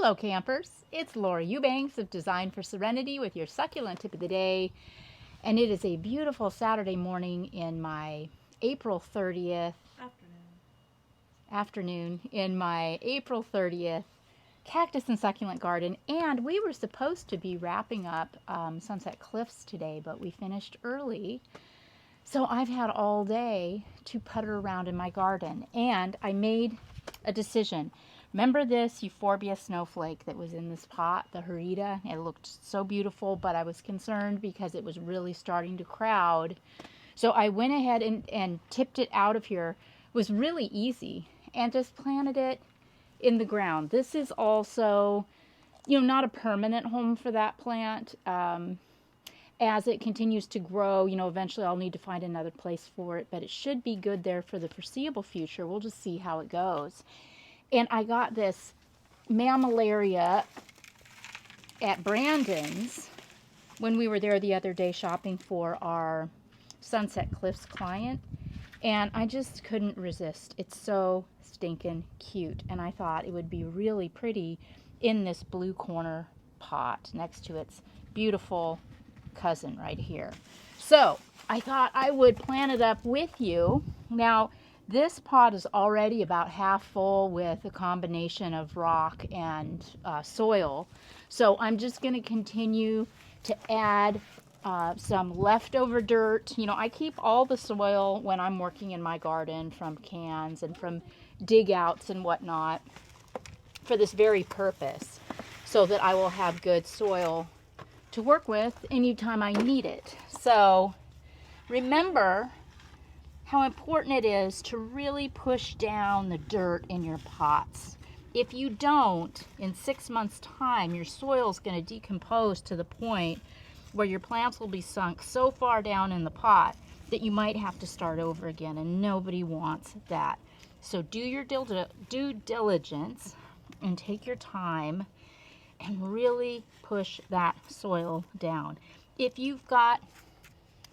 Hello campers, it's Laura Eubanks of Design for Serenity with your succulent tip of the day, and it is a beautiful Saturday morning in my April 30th afternoon in my April 30th cactus and succulent garden. And we were supposed to be wrapping up Sunset Cliffs today, but we finished early, so I've had all day to putter around in my garden, and I made a decision. Remember this euphorbia snowflake that was in this pot, the Harita? It looked so beautiful, but I was concerned because it was really starting to crowd. So I went ahead and tipped it out of here. It was really easy, and just planted it in the ground. This is also, not a permanent home for that plant. As it continues to grow, eventually I'll need to find another place for it, but it should be good there for the foreseeable future. We'll just see how it goes. And I got this mammillaria at Brandon's when we were there the other day shopping for our Sunset Cliffs client. And I just couldn't resist. It's so stinking cute. And I thought it would be really pretty in this blue corner pot next to its beautiful cousin right here. So I thought I would plant it up with you. Now, this pot is already about half full with a combination of rock and soil. So I'm just going to continue to add some leftover dirt. I keep all the soil when I'm working in my garden from cans and from dig outs and whatnot for this very purpose, so that I will have good soil to work with anytime I need it. So remember how important it is to really push down the dirt in your pots. If you don't, in 6 months' time, your soil is going to decompose to the point where your plants will be sunk so far down in the pot that you might have to start over again, and nobody wants that. So do your due diligence and take your time and really push that soil down. If you've got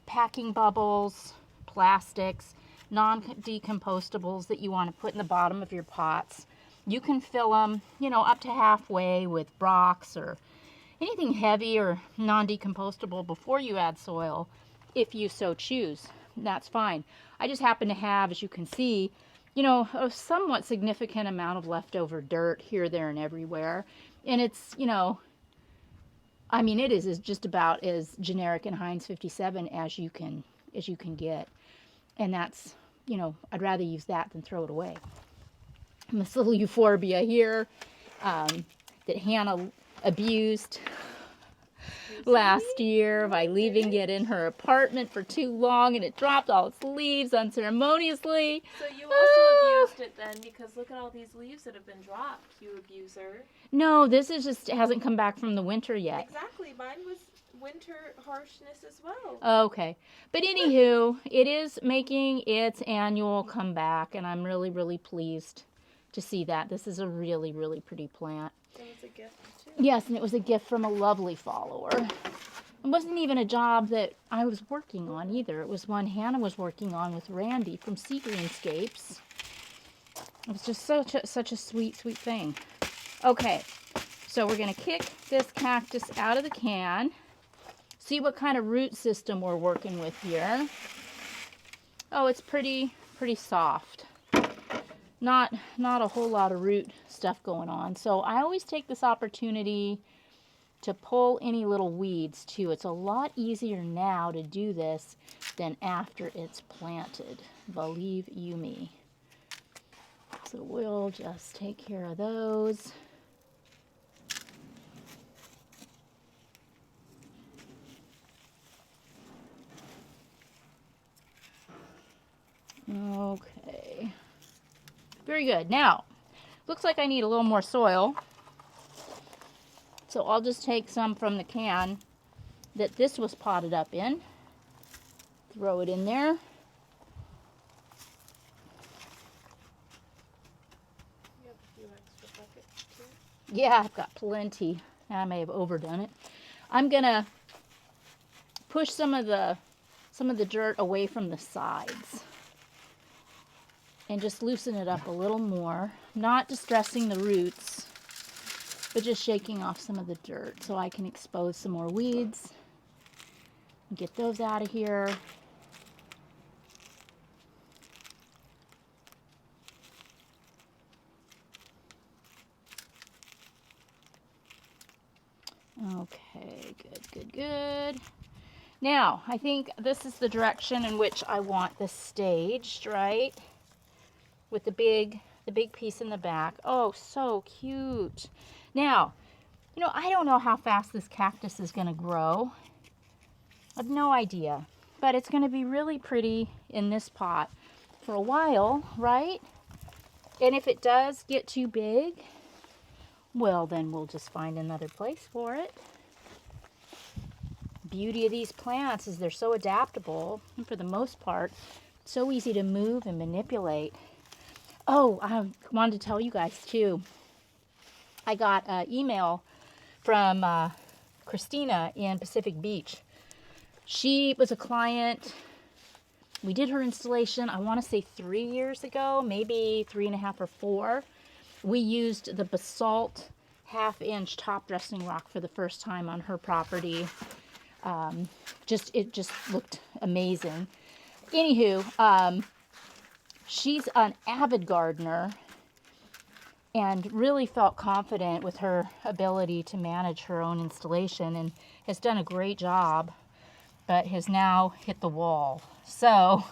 packing bubbles, plastics, non-decompostables that you want to put in the bottom of your pots, you can fill them, up to halfway with rocks or anything heavy or non-decomposable before you add soil, if you so choose. That's fine. I just happen to have, as you can see, a somewhat significant amount of leftover dirt here, there, and everywhere. And it's, it is just about as generic in Heinz 57 as you can get. And that's, I'd rather use that than throw it away. This little euphorbia here that Hannah abused last year by leaving it in her apartment for too long, and it dropped all its leaves unceremoniously. So you also abused it then, because look at all these leaves that have been dropped, you abuser. No, this is just, it hasn't come back from the winter yet. Exactly, mine was winter harshness as well. Okay, but anywho, it is making its annual comeback, and I'm really, really pleased to see that. This is a really, really pretty plant. It was a gift too. Yes, and it was a gift from a lovely follower. It wasn't even a job that I was working on either. It was one Hannah was working on with Randy from Sea Greenscapes. It was just such a sweet, sweet thing. Okay, so we're going to kick this cactus out of the can. See what kind of root system we're working with here. Oh, it's pretty soft. Not a whole lot of root stuff going on. So I always take this opportunity to pull any little weeds too. It's a lot easier now to do this than after it's planted. Believe you me. So we'll just take care of those. Okay. Very good. Now, looks like I need a little more soil. So I'll just take some from the can that this was potted up in. Throw it in there. You have a few extra buckets too? Yeah, I've got plenty. I may have overdone it. I'm going to push some of the dirt away from the sides. and just loosen it up a little more, not distressing the roots. but just shaking off some of the dirt so I can expose some more weeds and get those out of here. Okay, good. Now, I think this is the direction in which I want this staged, right? With the big piece in the back. Oh, so cute. Now, you know, I don't know how fast this cactus is going to grow. I have no idea. But it's going to be really pretty in this pot for a while, right? And if it does get too big, well, then we'll just find another place for it. Beauty of these plants is they're so adaptable, and for the most part, so easy to move and manipulate. Oh, I wanted to tell you guys too. I got an email from Christina in Pacific Beach. She was a client. We did her installation, I want to say 3 years ago, maybe 3.5 or 4. We used the basalt 1/2-inch top dressing rock for the first time on her property. It just looked amazing. Anywho, she's an avid gardener and really felt confident with her ability to manage her own installation and has done a great job, but has now hit the wall. So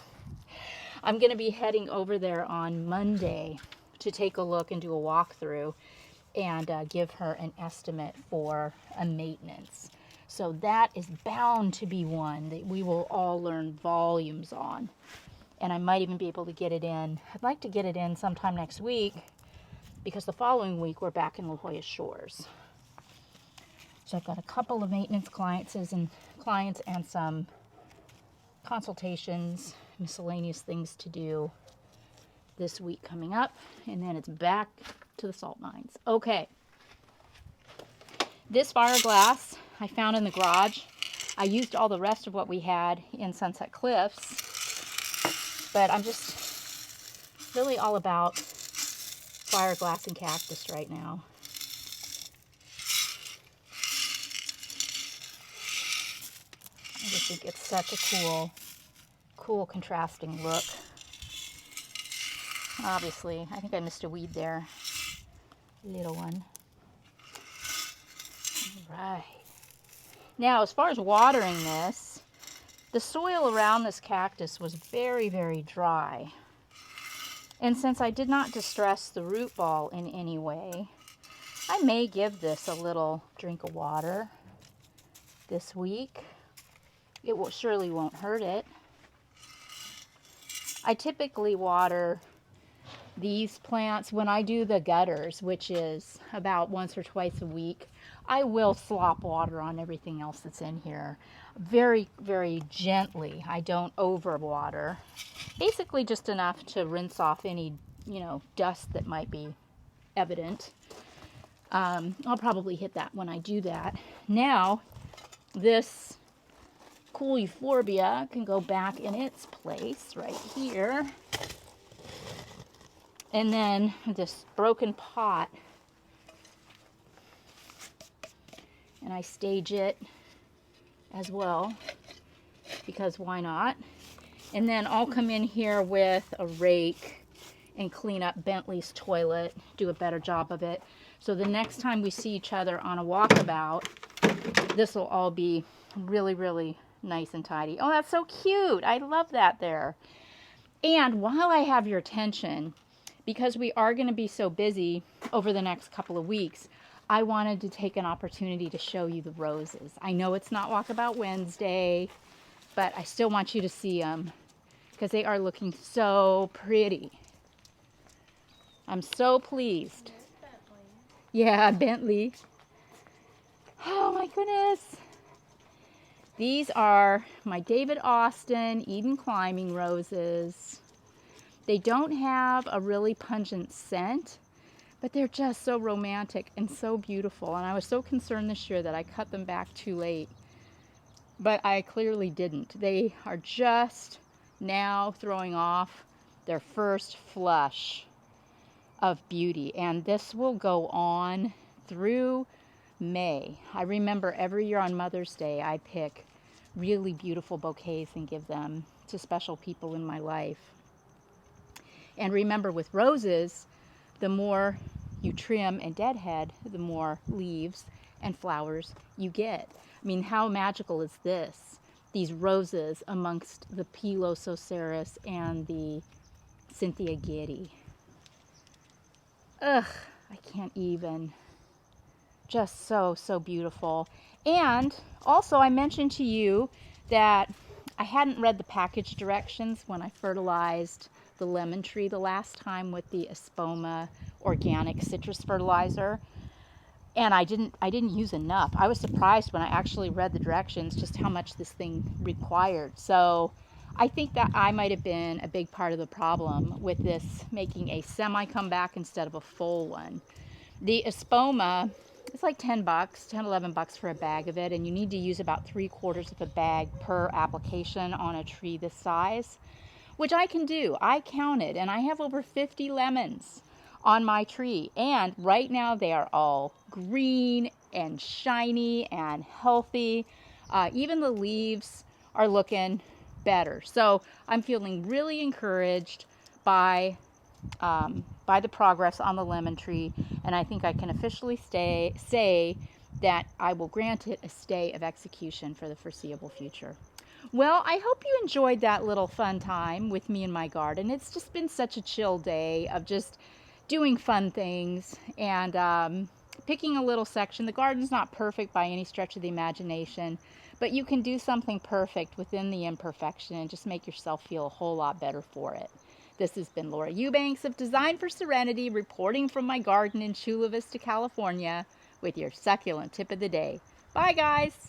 I'm going to be heading over there on Monday to take a look and do a walkthrough and give her an estimate for a maintenance. So that is bound to be one that we will all learn volumes on. And I might even be able to get it in. I'd like to get it in sometime next week because the following week we're back in La Jolla Shores. So I've got a couple of maintenance clients and some consultations, miscellaneous things to do this week coming up. And then it's back to the salt mines. Okay. This fiberglass I found in the garage. I used all the rest of what we had in Sunset Cliffs, but I'm just really all about fiberglass and cactus right now. I just think it's such a cool contrasting look. Obviously, I think I missed a weed there. Little one. All right. Now, as far as watering this, the soil around this cactus was very, very dry. And since I did not distress the root ball in any way, I may give this a little drink of water this week. It surely won't hurt it. I typically water these plants when I do the gutters, which is about once or twice a week. I will slop water on everything else that's in here very, very gently. I don't over water. Basically just enough to rinse off any, dust that might be evident. I'll probably hit that when I do that. Now, this cool euphorbia can go back in its place right here. And then this broken pot, and I stage it as well, because why not? And then I'll come in here with a rake and clean up Bentley's toilet, do a better job of it. So the next time we see each other on a walkabout, this will all be really, really nice and tidy. Oh, that's so cute. I love that there. And while I have your attention, because we are going to be so busy over the next couple of weeks, I wanted to take an opportunity to show you the roses. I know it's not Walkabout Wednesday, but I still want you to see them because they are looking so pretty. I'm so pleased. Yeah, Bentley. Oh my goodness. These are my David Austin Eden Climbing roses. They don't have a really pungent scent, but they're just so romantic and so beautiful. And I was so concerned this year that I cut them back too late, but I clearly didn't. They are just now throwing off their first flush of beauty, and this will go on through May. I remember every year on Mother's Day, I pick really beautiful bouquets and give them to special people in my life. And remember, with roses, the more you trim and deadhead, the more leaves and flowers you get. I mean, how magical is this? These roses amongst the Pilosocereus and the Cynthia Giddy. Ugh, I can't even. Just so, so beautiful. And also, I mentioned to you that I hadn't read the package directions when I fertilized the lemon tree the last time with the Espoma organic citrus fertilizer. And I didn't use enough. I was surprised when I actually read the directions just how much this thing required. So I think that I might have been a big part of the problem with this making a semi comeback instead of a full one. The Espoma, it's like $10, $11 for a bag of it, and you need to use about 3/4 of a bag per application on a tree this size, which I can do. I counted, and I have over 50 lemons on my tree, and right now they are all green and shiny and healthy. Even the leaves are looking better. So I'm feeling really encouraged by the progress on the lemon tree, and I think I can officially say that I will grant it a stay of execution for the foreseeable future. Well, I hope you enjoyed that little fun time with me in my garden. It's just been such a chill day of just doing fun things and picking a little section. The garden's not perfect by any stretch of the imagination, but you can do something perfect within the imperfection and just make yourself feel a whole lot better for it. This has been Laura Eubanks of Design for Serenity, reporting from my garden in Chula Vista, California, with your succulent tip of the day. Bye, guys.